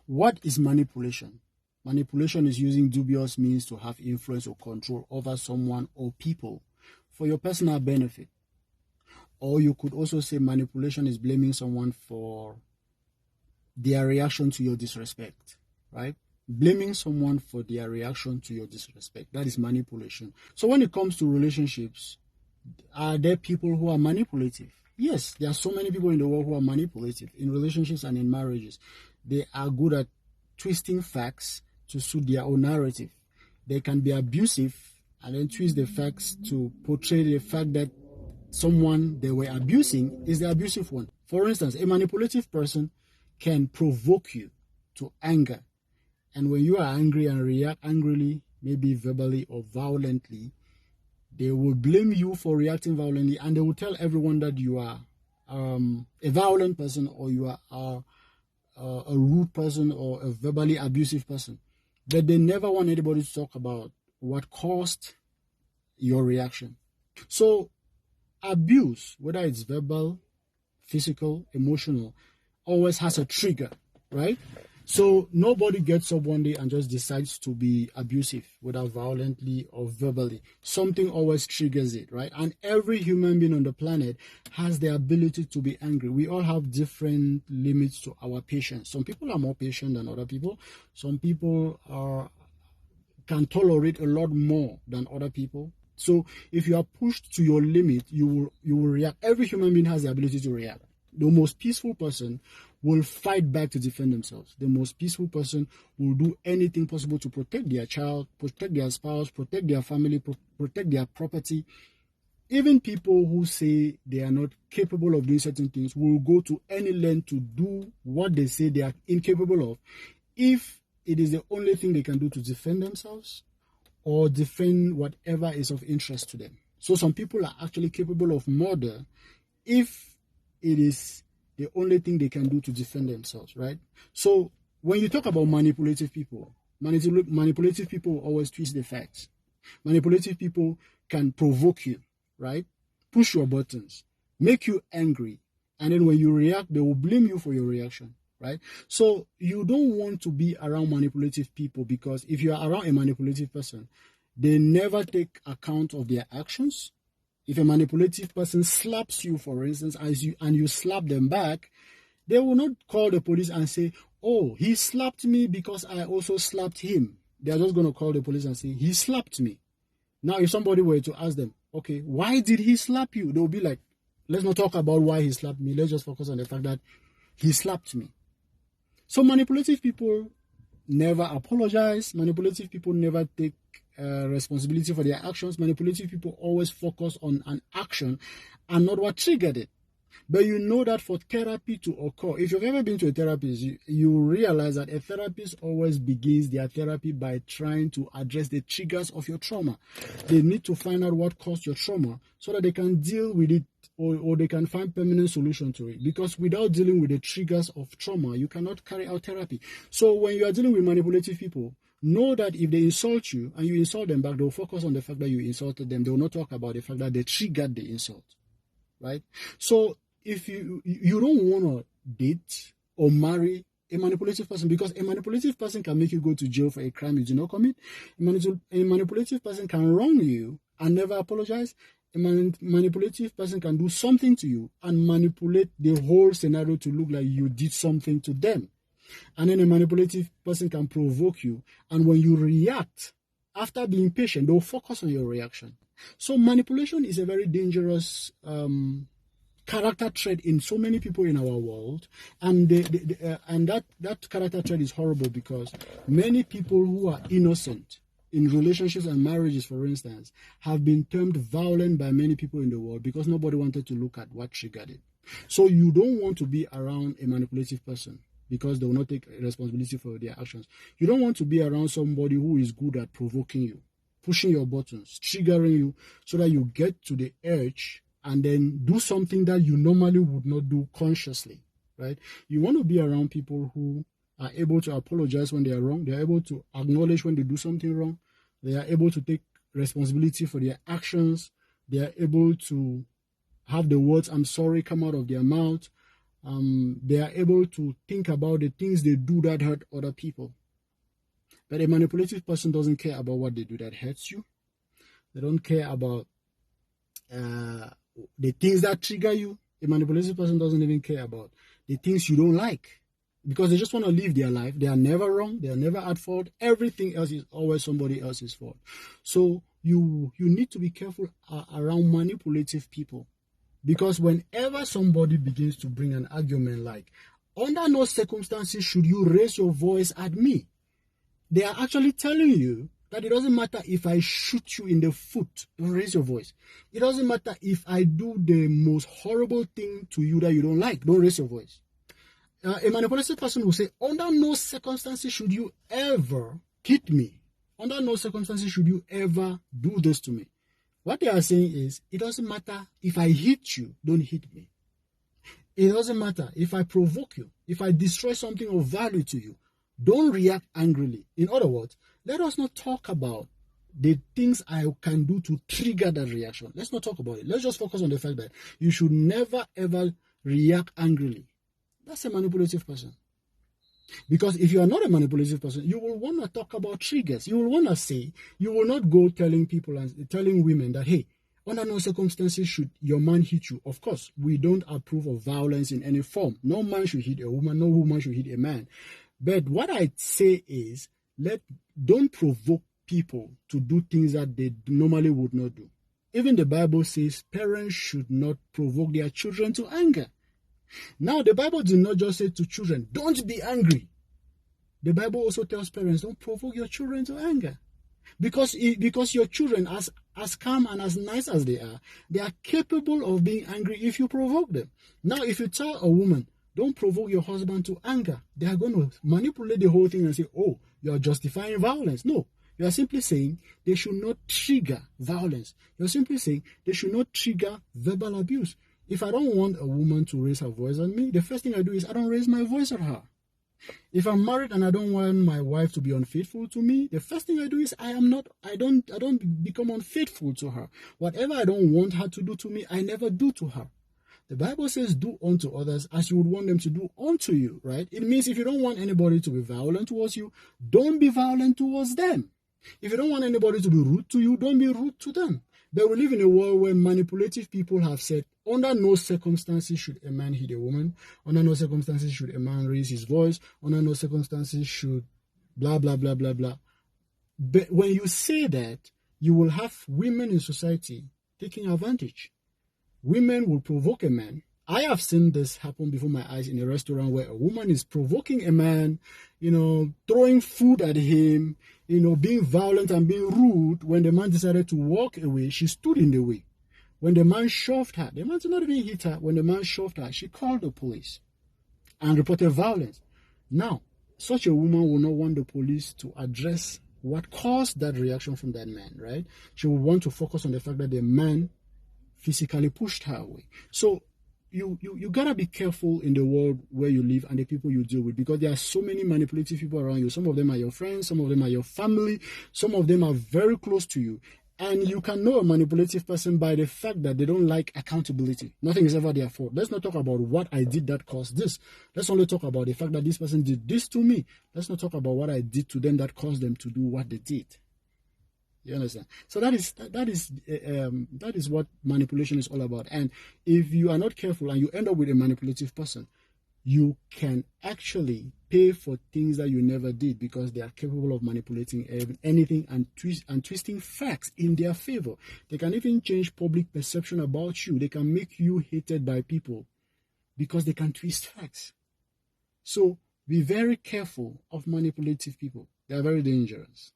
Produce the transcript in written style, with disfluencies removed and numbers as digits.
What is manipulation? Manipulation is using dubious means to have influence or control over someone or people for your personal benefit. Or you could also say manipulation is blaming someone for their reaction to your disrespect, right? Blaming someone for their reaction to your disrespect. That is manipulation. So when it comes to relationships, are there people who are manipulative? Yes, there are so many people in the world who are manipulative in relationships and in marriages. They are good at twisting facts to suit their own narrative. They can be abusive and then twist the facts to portray the fact that someone they were abusing is the abusive one. For instance, a manipulative person can provoke you to anger. And when you are angry and react angrily, maybe verbally or violently, they will blame you for reacting violently, and they will tell everyone that you are a violent person, or you are a rude person, or a verbally abusive person. But they never want anybody to talk about what caused your reaction. So abuse, whether it's verbal, physical, emotional, always has a trigger, right? So nobody gets up one day and just decides to be abusive, whether violently or verbally. Something always triggers it, right? And every human being on the planet has the ability to be angry. We all have different limits to our patience. Some people are more patient than other people. Some people can tolerate a lot more than other people. So if you are pushed to your limit, you will react. Every human being has the ability to react. The most peaceful person will fight back to defend themselves. The most peaceful person will do anything possible to protect their child, protect their spouse, protect their family, protect their property. Even people who say they are not capable of doing certain things will go to any length to do what they say they are incapable of, if it is the only thing they can do to defend themselves or defend whatever is of interest to them. So some people are actually capable of murder if it is the only thing they can do to defend themselves, right? So when you talk about manipulative people always twist the facts. Manipulative people can provoke you, right? Push your buttons, make you angry, and then when you react, they will blame you for your reaction, right? So you don't want to be around manipulative people, because if you are around a manipulative person, they never take account of their actions. If a manipulative person slaps you, for instance, and you slap them back, they will not call the police and say, oh, he slapped me because I also slapped him. They are just going to call the police and say, he slapped me. Now, if somebody were to ask them, okay, why did he slap you? They'll be like, let's not talk about why he slapped me. Let's just focus on the fact that he slapped me. So manipulative people never apologize. Manipulative people never take responsibility for their actions. Manipulative people always focus on an action and not what triggered it. But you know that for therapy to occur, if you've ever been to a therapist, you realize that a therapist always begins their therapy by trying to address the triggers of your trauma. They need to find out what caused your trauma so that they can deal with it, or they can find permanent solution to it. Because without dealing with the triggers of trauma, you cannot carry out therapy. So when you are dealing with manipulative people, know that if they insult you and you insult them back, they'll focus on the fact that you insulted them. They will not talk about the fact that they triggered the insult, right? So if you don't want to date or marry a manipulative person, because a manipulative person can make you go to jail for a crime you did not commit. A manipulative person can wrong you and never apologize. A manipulative person can do something to you and manipulate the whole scenario to look like you did something to them. And then a manipulative person can provoke you, and when you react, after being patient, they'll focus on your reaction. So manipulation is a very dangerous character trait in so many people in our world, and that character trait is horrible, because many people who are innocent in relationships and marriages, for instance, have been termed violent by many people in the world because nobody wanted to look at what triggered it. So you don't want to be around a manipulative person, because they will not take responsibility for their actions. You don't want to be around somebody who is good at provoking you, pushing your buttons, triggering you, so that you get to the edge and then do something that you normally would not do consciously, right? You want to be around people who are able to apologize when they are wrong. They are able to acknowledge when they do something wrong. They are able to take responsibility for their actions. They are able to have the words "I'm sorry" come out of their mouth. They are able to think about the things they do that hurt other people. But a manipulative person doesn't care about what they do that hurts you. They don't care about the things that trigger you. A manipulative person doesn't even care about the things you don't like, because they just want to live their life. They are never wrong. They are never at fault. Everything else is always somebody else's fault. So you need to be careful around manipulative people, because whenever somebody begins to bring an argument like, under no circumstances should you raise your voice at me, they are actually telling you that it doesn't matter if I shoot you in the foot, don't raise your voice. It doesn't matter if I do the most horrible thing to you that you don't like, don't raise your voice. A manipulative person will say, under no circumstances should you ever hit me. Under no circumstances should you ever do this to me. What they are saying is, it doesn't matter if I hit you, don't hit me. It doesn't matter if I provoke you, if I destroy something of value to you, don't react angrily. In other words, let us not talk about the things I can do to trigger that reaction. Let's not talk about it. Let's just focus on the fact that you should never ever react angrily. That's a manipulative person. Because if you are not a manipulative person, you will want to talk about triggers. You will want to say, you will not go telling people and telling women that, hey, under no circumstances should your man hit you. Of course, we don't approve of violence in any form. No man should hit a woman. No woman should hit a man. But what I say is, don't provoke people to do things that they normally would not do. Even the Bible says parents should not provoke their children to anger. Now, the Bible did not just say to children, don't be angry. The Bible also tells parents, don't provoke your children to anger. Because your children, as calm and as nice as they are capable of being angry if you provoke them. Now, if you tell a woman, don't provoke your husband to anger, they are going to manipulate the whole thing and say, oh, you are justifying violence. No, you are simply saying they should not trigger violence. You are simply saying they should not trigger verbal abuse. If I don't want a woman to raise her voice at me, the first thing I do is I don't raise my voice at her. If I'm married and I don't want my wife to be unfaithful to me, the first thing I do is I don't become unfaithful to her. Whatever I don't want her to do to me, I never do to her. The Bible says, do unto others as you would want them to do unto you, right? It means if you don't want anybody to be violent towards you, don't be violent towards them. If you don't want anybody to be rude to you, don't be rude to them. But we live in a world where manipulative people have said, under no circumstances should a man hit a woman. Under no circumstances should a man raise his voice. Under no circumstances should blah, blah, blah, blah, blah. But when you say that, you will have women in society taking advantage. Women will provoke a man. I have seen this happen before my eyes in a restaurant where a woman is provoking a man, throwing food at him, being violent and being rude. When the man decided to walk away, she stood in the way. When the man shoved her, the man did not even hit her. When the man shoved her, she called the police and reported violence. Now, such a woman will not want the police to address what caused that reaction from that man, right? She will want to focus on the fact that the man physically pushed her away. So you gotta be careful in the world where you live and the people you deal with, because there are so many manipulative people around you. Some of them are your friends, some of them are your family, some of them are very close to you. And you can know a manipulative person by the fact that they don't like accountability. Nothing is ever their fault. Let's not talk about what I did that caused this. Let's only talk about the fact that this person did this to me. Let's not talk about what I did to them that caused them to do what they did. You understand? So that is what manipulation is all about. And if you are not careful and you end up with a manipulative person, you can actually pay for things that you never did, because they are capable of manipulating anything and twisting facts in their favor. They can even change public perception about you. They can make you hated by people because they can twist facts. So be very careful of manipulative people. They are very dangerous.